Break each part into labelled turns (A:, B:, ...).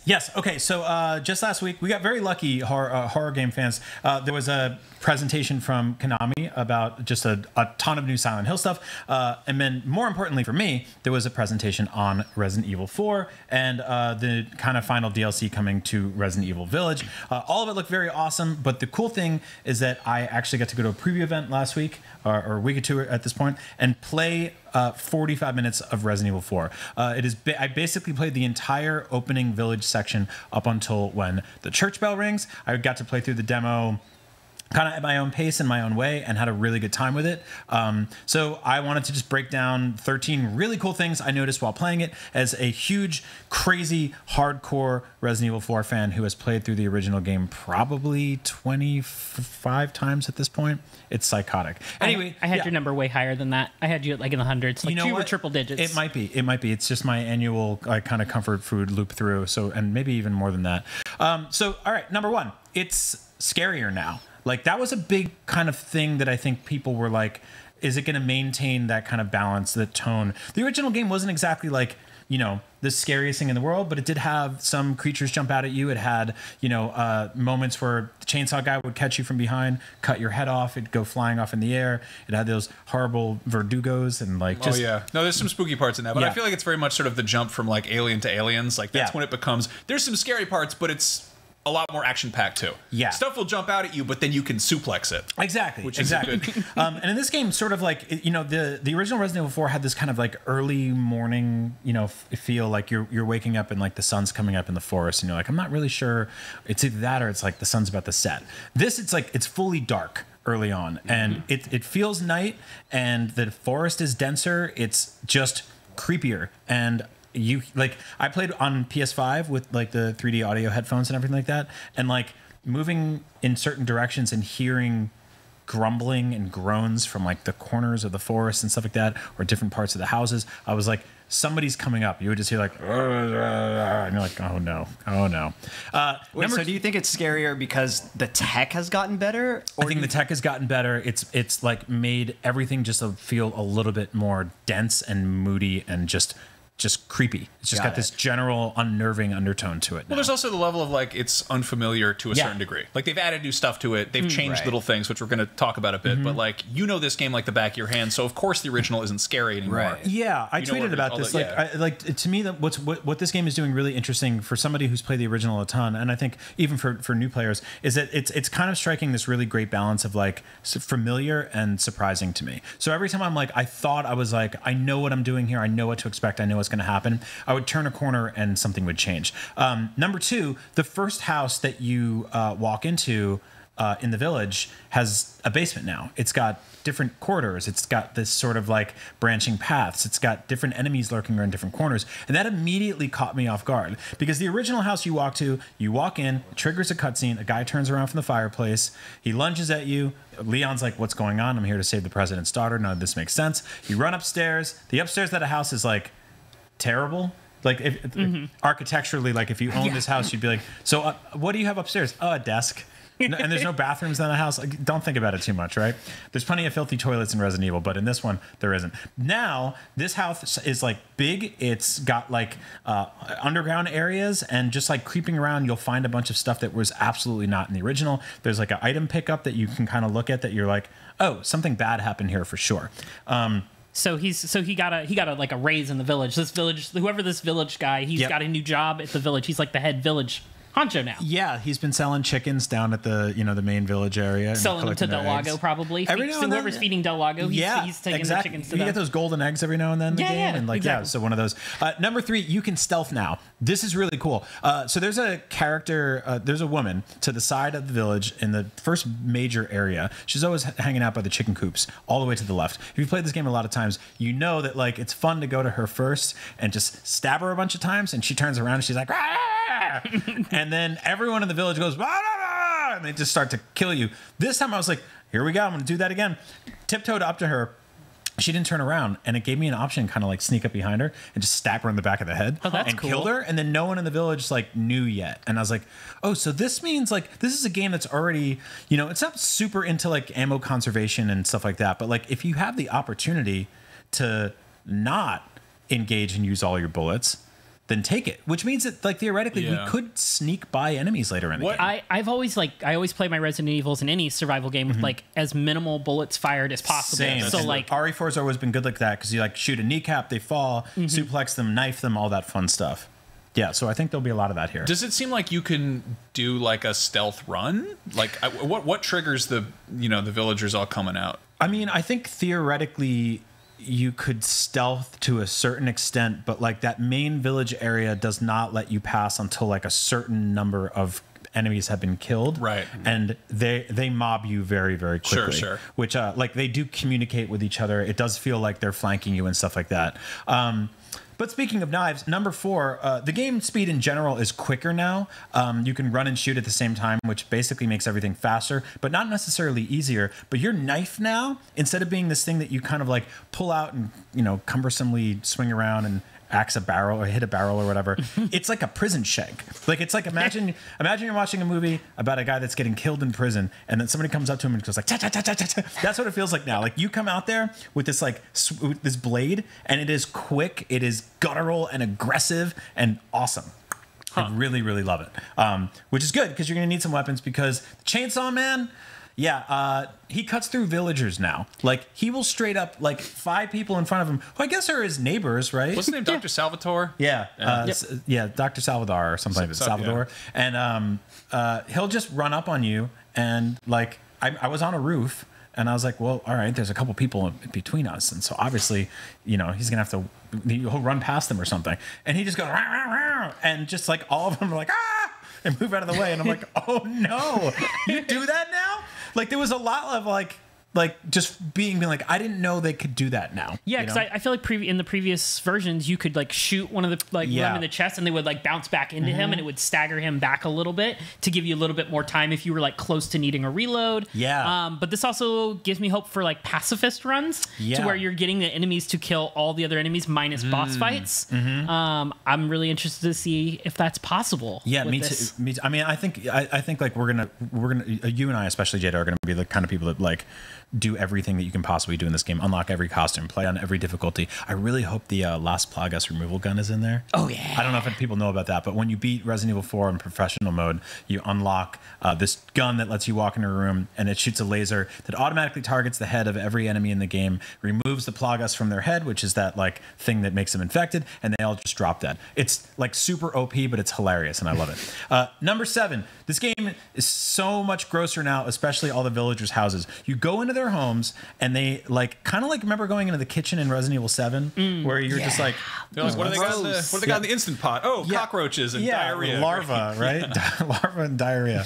A: Yes. Okay. So just last week, we got very lucky, horror game fans. There was a presentation from Konami about just a ton of new Silent Hill stuff. And then more importantly for me, there was a presentation on Resident Evil 4 and the kind of final DLC coming to Resident Evil Village. All of it looked very awesome. But the cool thing is that I actually got to go to a preview event last week or a week or two at this point and play 45 minutes of Resident Evil 4. I basically played the entire opening village section up until when the church bell rings. I got to play through the demo kind of at my own pace in my own way and had a really good time with it. So I wanted to just break down 13 really cool things I noticed while playing it as a huge, crazy, hardcore Resident Evil 4 fan who has played through the original game probably 25 times at this point. It's psychotic. Anyway,
B: I had your number way higher than that. I had you like in the hundreds. Like you were triple digits.
A: It might be. It's just my annual kind of comfort food loop through. So, and maybe even more than that. So, all right, number one, it's scarier now. Like that was a big kind of thing that I think people were like, is it going to maintain that kind of balance, that tone? The original game wasn't exactly like, you know, the scariest thing in the world, but it did have some creatures jump out at you. It had, you know, moments where the chainsaw guy would catch you from behind, cut your head off, it'd go flying off in the air. It had those horrible verdugos and like just...
C: Oh, yeah. No, there's some spooky parts in that, but I feel like it's very much sort of the jump from like Alien to Aliens. Like that's when it becomes... There's some scary parts, but it's a lot more action-packed too.
A: Yeah.
C: Stuff will jump out at you, but then you can suplex it.
A: Exactly.
C: Which is good.
A: And in this game, sort of like, you know, the original Resident Evil 4 had this kind of like early morning, you know, feel like you're waking up and like the sun's coming up in the forest and you're like, I'm not really sure. It's either that or it's like the sun's about to set. This, it's like, it's fully dark early on and it feels night and the forest is denser. It's just creepier. And you like I played on PS5 with like the 3D audio headphones and everything like that, and like moving in certain directions and hearing grumbling and groans from like the corners of the forest and stuff like that, or different parts of the houses. I was like, somebody's coming up. You would just hear like, and you're like, oh no.
D: Wait, so do you think it's scarier because the tech has gotten better?
A: Or I think the tech has gotten better. It's like made everything just feel a little bit more dense and moody and just creepy. It's just got this general unnerving undertone to it.
C: Well, there's also the level of like it's unfamiliar to a certain degree. Like they've added new stuff to it. They've changed little things, which we're going to talk about a bit. But like you know this game like the back of your hand, so of course the original isn't scary anymore.
A: Right. Yeah, I tweeted about this. To me, what this game is doing really interesting for somebody who's played the original a ton, and I think even for new players, is that it's kind of striking this really great balance of like familiar and surprising to me. So every time I was like, I know what I'm doing here. I know what to expect. I know what's going to happen. I would turn a corner and something would change. Number two, the first house that you walk into in the village has a basement now. It's got different corridors. It's got this sort of like branching paths. It's got different enemies lurking around different corners. And that immediately caught me off guard because the original house you walk in, it triggers a cutscene. A guy turns around from the fireplace. He lunges at you. Leon's like, what's going on? I'm here to save the president's daughter. None of this makes sense. You run upstairs. The upstairs of the house is like terrible. Like if architecturally, like if you own this house, you'd be like, so what do you have upstairs? Oh, a desk. And there's no bathrooms in the house. Like, don't think about it too much, right? There's plenty of filthy toilets in Resident Evil, but in this one, there isn't. Now, this house is like big. It's got like underground areas, and just like creeping around, you'll find a bunch of stuff that was absolutely not in the original. There's like an item pickup that you can kind of look at that you're like, oh, something bad happened here for sure.
B: So he got a like a raise in the village. Whoever this village guy, he's got a new job at the village. He's like the head village honcho now.
A: Yeah, he's been selling chickens down at the the main village area.
B: Selling them to Del Lago, probably. Whoever's feeding Del Lago, he's taking the chickens to them.
A: You get those golden eggs every now and then in the game. And exactly. So one of those. Number 3, you can stealth now. This is really cool. So there's a character, there's a woman to the side of the village in the first major area. She's always hanging out by the chicken coops, all the way to the left. If you played this game a lot of times, you know that like it's fun to go to her first and just stab her a bunch of times, and she turns around and she's like, and then everyone in the village goes, and they just start to kill you. This time I was like, here we go, I'm gonna do that again. Tiptoed up to her. She didn't turn around, and it gave me an option, kind of like sneak up behind her and just stab her in the back of the head and killed her. And then no one in the village like knew yet. And I was like, oh, so this means like this is a game that's already, it's not super into like ammo conservation and stuff like that. But like if you have the opportunity to not engage and use all your bullets, then take it. Which means that like theoretically we could sneak by enemies later in the game.
B: I always play my Resident Evils in any survival game with like as minimal bullets fired as possible.
A: Same.
B: So like
A: RE4 has always been good like that because you like shoot a kneecap, they fall, suplex them, knife them, all that fun stuff. Yeah, so I think there'll be a lot of that here.
C: Does it seem like you can do like a stealth run? Like what triggers the the villagers all coming out?
A: I mean, I think theoretically you could stealth to a certain extent, but like that main village area does not let you pass until like a certain number of enemies have been killed,
C: right?
A: And they mob you very, very quickly.
C: Sure.
A: Which like they do communicate with each other. It does feel like they're flanking you and stuff like that. But speaking of knives, number 4, the game speed in general is quicker now. You can run and shoot at the same time, which basically makes everything faster, but not necessarily easier. But your knife now, instead of being this thing that you kind of like pull out and cumbersomely swing around and axe a barrel or hit a barrel or whatever, it's like a prison shank. Like it's like imagine you're watching a movie about a guy that's getting killed in prison, and then somebody comes up to him and goes like cha cha cha cha cha. That's what it feels like now. Like you come out there with this like with this blade, and it is quick, it is guttural and aggressive and awesome. I really, really love it. Which is good because you're gonna need some weapons because the Chainsaw Man. Yeah, he cuts through villagers now. Like, he will straight up, like, 5 people in front of him, who I guess are his neighbors, right?
C: What's his name, Dr. Salvatore?
A: Yeah. Dr. Salvador or something like that. Salvador. Yeah. And he'll just run up on you, and, like, I was on a roof, and I was like, well, all right, there's a couple people in between us, and so obviously, he's going to have to, he'll run past them or something. And he just goes, rah, rah, rah, and just, like, all of them are like, ah! And move out of the way, and I'm like, oh, no. You do that now? Like, there was a lot of, like just being like, I didn't know they could do that now.
B: Yeah, because I feel like in the previous versions, you could like shoot one of the them in the chest, and they would like bounce back into him, and it would stagger him back a little bit to give you a little bit more time if you were like close to needing a reload.
A: Yeah.
B: But this also gives me hope for like pacifist runs to where you're getting the enemies to kill all the other enemies minus boss fights. I'm really interested to see if that's possible.
A: Yeah, me too. I mean, I think like we're gonna you and I especially, Jada, are gonna be the kind of people that like do everything that you can possibly do in this game, unlock every costume, play on every difficulty. I really hope the Las Plagas removal gun is in there.
B: Oh yeah.
A: I don't know if people know about that, but when you beat Resident Evil 4 in professional mode, you unlock this gun that lets you walk in a room, and it shoots a laser that automatically targets the head of every enemy in the game, removes the Plagas from their head, which is that like thing that makes them infected, and they all just drop dead. It's like super OP, but it's hilarious, and I love it. Number 7, this game is so much grosser now, especially all the villagers' houses. You go into their homes, and they like kind of like remember going into the kitchen in Resident Evil 7, where you're just like,
C: they're like, what do they got in the instant pot? Oh, cockroaches and diarrhea.
A: Larva, right? Larva and diarrhea.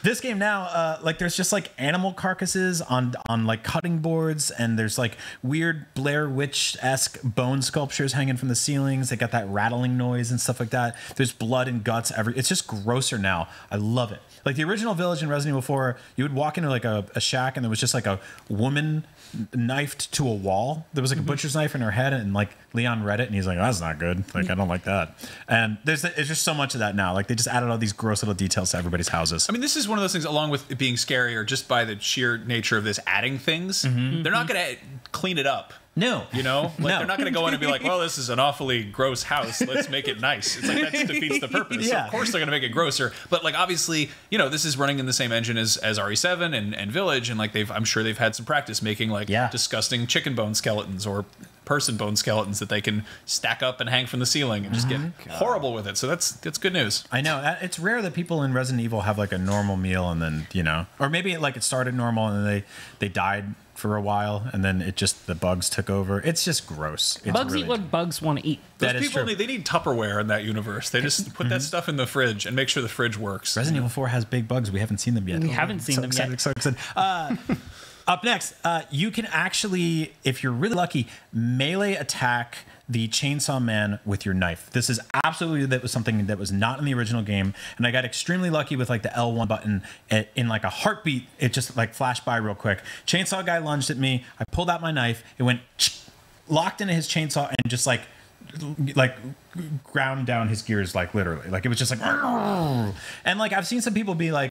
A: This game now, like there's just like animal carcasses on like cutting boards, and there's like weird Blair Witch-esque bone sculptures hanging from the ceilings. They got that rattling noise and stuff like that. There's blood and guts it's just grosser now. I love it. Like the original village in Resident Evil 4, you would walk into like a shack, and there was just like a woman knifed to a wall. There was like a butcher's knife in her head, and like Leon read it, and he's like, oh, that's not good. Like, I don't like that. And it's just so much of that now. Like they just added all these gross little details to everybody's houses.
C: I mean, this is one of those things, along with it being scarier, just by the sheer nature of this adding things. They're not going to clean it up.
A: No.
C: They're not going to go in and be like, well, this is an awfully gross house, let's make it nice. It's like that defeats the purpose. So of course they're going to make it grosser. But like obviously, this is running in the same engine as RE7 and Village, and like I'm sure they've had some practice making like disgusting chicken bone skeletons or person bone skeletons that they can stack up and hang from the ceiling and just get horrible with it. So that's good news.
A: I know. It's rare that people in Resident Evil have like a normal meal, and then, or maybe like it started normal and then they died for a while, and then the bugs took over. It's just gross.
B: Bugs eat what bugs want to eat.
C: Those people they need Tupperware in that universe. They just put that stuff in the fridge and make sure the fridge works.
A: Resident Evil 4 has big bugs. We haven't seen them yet.
B: We haven't seen them yet.
A: So excited. Up next, you can actually, if you're really lucky, melee attack the Chainsaw Man with your knife. This is that was something that was not in the original game, and I got extremely lucky with like the L1 button. In like a heartbeat, it just like flashed by real quick. Chainsaw guy lunged at me. I pulled out my knife. It went locked into his chainsaw and just like ground down his gears, like literally. Like it was just like, and like I've seen some people be like,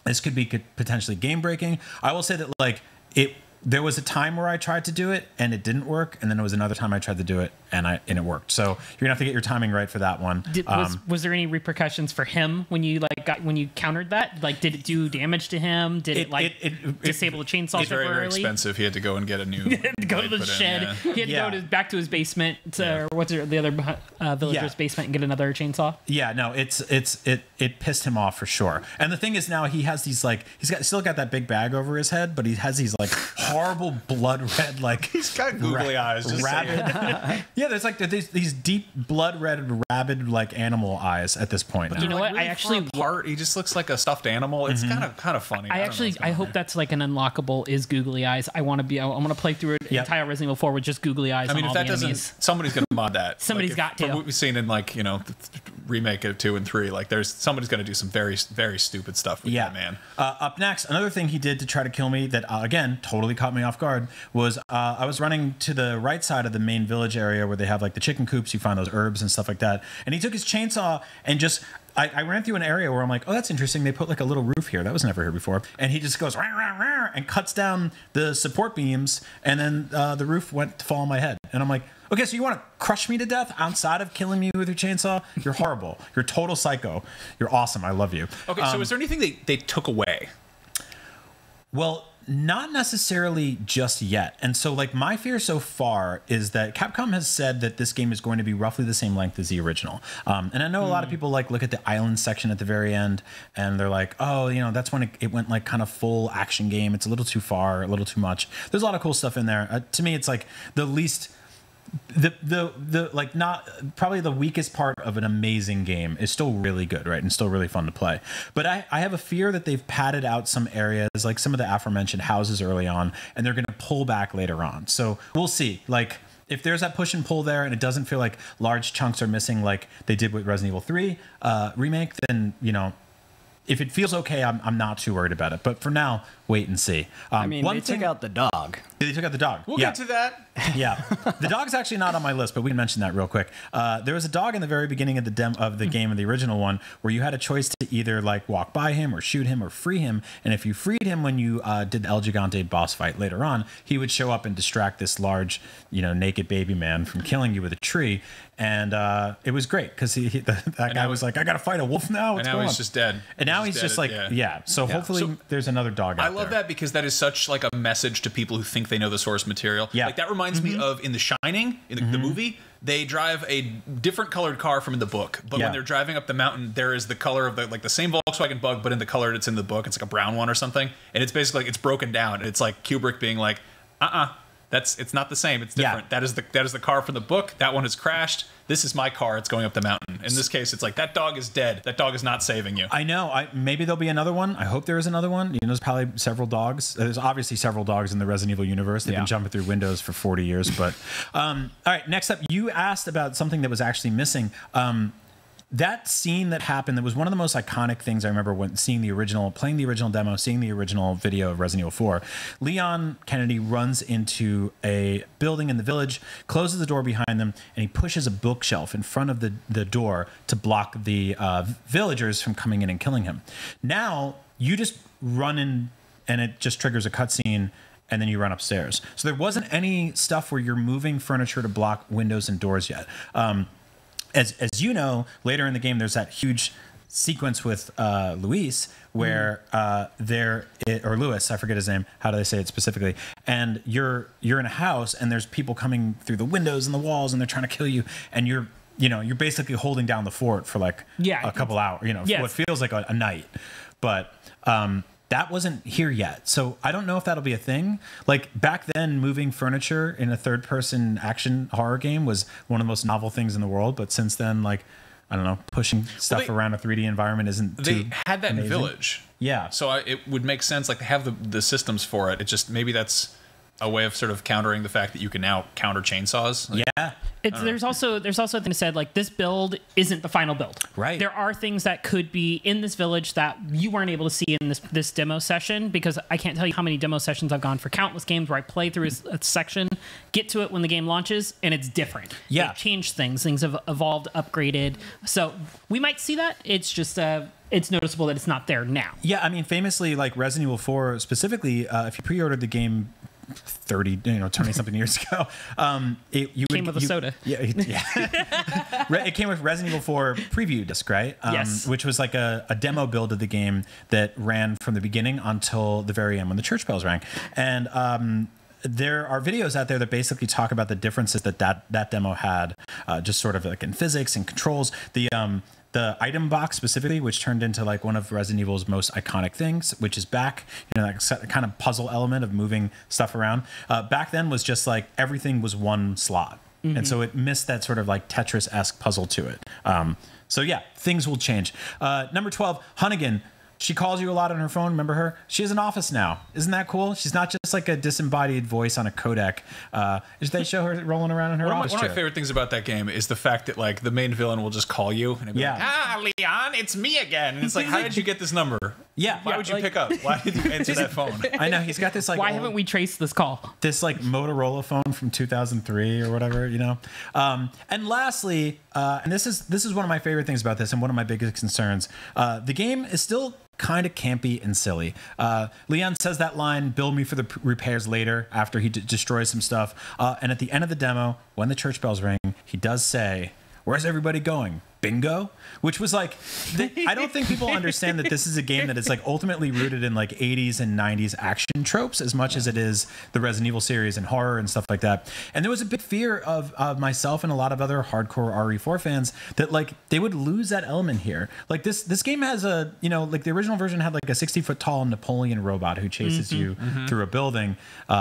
A: this could be potentially game breaking. I will say that like there was a time where I tried to do it and it didn't work, and then there was another time I tried to do it and it worked. So you're gonna have to get your timing right for that one.
B: Was there any repercussions for him when you countered that? Like, did it do damage to him? Did it disable the chainsaw?
C: It's very, very expensive. He had to go and get a new.
B: Go to the shed. He had to go back to his basement, or what's the other villager's basement, and get another chainsaw.
A: Yeah, no, it pissed him off for sure. And the thing is, now he has these still got that big bag over his head, but he has these horrible blood red
C: he's got googly eyes. Just
A: rabid. Yeah, there's these deep blood red rabid animal eyes at this point.
B: You know what?
C: Really, I actually he just looks like a stuffed animal. It's kind of funny.
B: I hope that's an unlockable is googly eyes. I want to play through an entire Resident Evil 4 with just googly eyes. I mean, if that doesn't,
C: somebody's gonna mod that.
B: Somebody's got to.
C: From what we've seen in remake of 2 and 3, somebody's gonna do some very, very stupid stuff with that man.
A: Up next, another thing he did to try to kill me that again totally caught me off guard was I was running to the right side of the main village area where they have the chicken coops. You find those herbs and stuff like that, and he took his chainsaw and just. I ran through an area where I'm like, oh, that's interesting. They put a little roof here. That was never here before. And he just goes, rah, rah, rah, and cuts down the support beams. And then the roof went to fall on my head. And I'm like, okay, so you want to crush me to death outside of killing me with your chainsaw? You're horrible. You're a total psycho. You're awesome. I love you.
C: Okay, so is there anything they took away?
A: Well, not necessarily just yet. And so my fear so far is that Capcom has said that this game is going to be roughly the same length as the original. And I know a lot of people look at the island section at the very end and they're like, oh, that's when it went kind of full action game. It's a little too far, a little too much. There's a lot of cool stuff in there. To me, it's the least... not probably the weakest part of an amazing game is still really good, right, and still really fun to play. But I have a fear that they've padded out some areas, like some of the aforementioned houses early on, and they're going to pull back later on. So we'll see. If there's that push and pull there, and it doesn't feel like large chunks are missing, like they did with Resident Evil 3 remake, then if it feels okay, I'm not too worried about it. But for now, wait and see.
D: They took out the dog.
A: They took out the dog.
C: We'll get to that.
A: Yeah, the dog's actually not on my list, but we can mention that real quick. There was a dog in the very beginning of the game of the original one, where you had a choice to either walk by him or shoot him or free him. And if you freed him when you did the El Gigante boss fight later on, he would show up and distract this large, naked baby man from killing you with a tree. And it was great because that guy was like, I got to fight a wolf now.
C: And now he's just dead.
A: And now he's just So hopefully there's another dog out there.
C: I love that because that is such a message to people who think they know the source material. Yeah. That reminds me of in The Shining, in the movie, they drive a different colored car from in the book. But when they're driving up the mountain, there is the color of the same Volkswagen Bug, but in the color that's in the book. It's a brown one or something. And it's basically it's broken down. And it's Kubrick being it's not the same. It's different. Yeah. That is the car from the book. That one has crashed. This is my car. It's going up the mountain. In this case, it's that dog is dead. That dog is not saving you.
A: I know. Maybe there'll be another one. I hope there is another one. There's probably several dogs. There's obviously several dogs in the Resident Evil universe. They've been jumping through windows for 40 years. But all right. Next up, you asked about something that was actually missing. That scene that happened, that was one of the most iconic things I remember when playing the original demo, seeing the original video of Resident Evil 4. Leon Kennedy runs into a building in the village, closes the door behind them, and he pushes a bookshelf in front of the door to block the villagers from coming in and killing him. Now, you just run in, and it just triggers a cutscene, and then you run upstairs. So there wasn't any stuff where you're moving furniture to block windows and doors yet. As you know, later in the game, there's that huge sequence with Luis where or Lewis, I forget his name. How do they say it specifically? And you're in a house, and there's people coming through the windows and the walls, and they're trying to kill you, and you're basically holding down the fort for a couple hours. What feels like a night, but. That wasn't here yet. So I don't know if that'll be a thing. Back then, moving furniture in a third-person action horror game was one of the most novel things in the world. But since then, I don't know, pushing stuff around a 3D environment isn't too
C: They had that
A: amazing.
C: in Village.
A: Yeah.
C: So it would make sense. They have the systems for it. It just, maybe that's a way of sort of countering the fact that you can now counter chainsaws.
A: Yeah.
B: There's also a thing to said, this build isn't the final build.
A: Right.
B: There are things that could be in this village that you weren't able to see in this demo session, because I can't tell you how many demo sessions I've gone for countless games where I play through a section, get to it when the game launches, and it's different.
A: Yeah.
B: They've changed things. Things have evolved, upgraded. So we might see that. It's just it's noticeable that it's not there now.
A: Yeah, I mean, famously, Resident Evil 4 specifically, if you pre-ordered the game 30, 20 something years ago. It
B: came with a soda.
A: Yeah. It came with Resident Evil 4 preview disc, right?
B: Yes.
A: Which was like a demo build of the game that ran from the beginning until the very end when the church bells rang. And there are videos out there that basically talk about the differences that demo had, just sort of like in physics and controls. The item box specifically, which turned into like one of Resident Evil's most iconic things, which is back, that kind of puzzle element of moving stuff around. Back then was just like everything was one slot. Mm-hmm. And so it missed that sort of like Tetris-esque puzzle to it. So yeah, things will change. Number 12, Hunnigan. She calls you a lot on her phone. Remember her? She has an office now. Isn't that cool? She's not just like a disembodied voice on a codec. They show her rolling around in her office chair.
C: One of my favorite things about that game is the fact that like the main villain will just call you and be like, Leon, it's me again. And it's like, how did you get this number?
A: Yeah.
C: Why would you pick up? Why did you answer that phone?
A: I know. He's got this like...
B: Why haven't we traced this call?
A: This like Motorola phone from 2003 or whatever, And lastly, and this is one of my favorite things about this and one of my biggest concerns. The game is still kind of campy and silly. Leon says that line, "Bill me for the repairs later," after he destroys some stuff. And at the end of the demo, when the church bells ring, he does say, "Where's everybody going? Bingo?" Which was like, I don't think people understand that this is a game that is like ultimately rooted in like 80s and 90s action tropes as much as it is the Resident Evil series and horror and stuff like that. And there was a big fear of myself and a lot of other hardcore RE4 fans that like they would lose that element here. Like this game has a, like the original version had like a 60-foot tall Napoleon robot who chases you through a building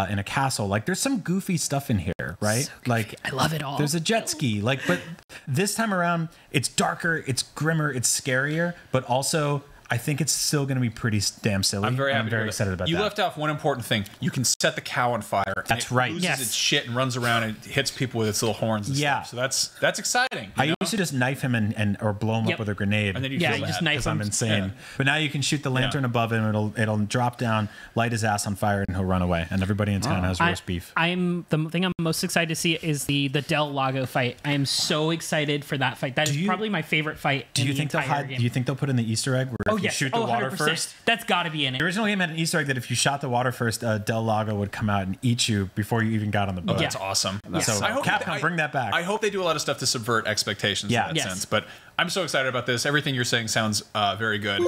A: in a castle. Like there's some goofy stuff in here, right?
B: So
A: like
B: I love it all.
A: There's a jet ski, like, but this time around it's darker, it's grimmer, it's scarier, but also I think it's still going to be pretty damn silly.
C: I'm very
A: excited about that.
C: You left off one important thing. You can set the cow on fire.
A: That's right.
C: Loses its shit and runs around and hits people with its little horns and stuff. So that's exciting.
A: I used to just knife him or blow him up with a grenade.
C: And then you
B: just knife him.
A: I'm insane.
C: Yeah.
A: But now you can shoot the lantern above him. It'll drop down, light his ass on fire, and he'll run away. And everybody in town has roast beef.
B: The thing I'm most excited to see is the Del Lago fight. I am so excited for that fight. That is probably my favorite fight.
A: Do you think they'll put in the Easter egg where if you shoot the water
B: 100%.
A: first?
B: That's got to be in it.
A: The original game had an Easter egg that if you shot the water first, Del Lago would come out and eat you before you even got on the boat.
C: That's awesome.
A: Yes. So Capcom, bring that back.
C: I hope they do a lot of stuff to subvert expectations in that sense. But I'm so excited about this. Everything you're saying sounds very good.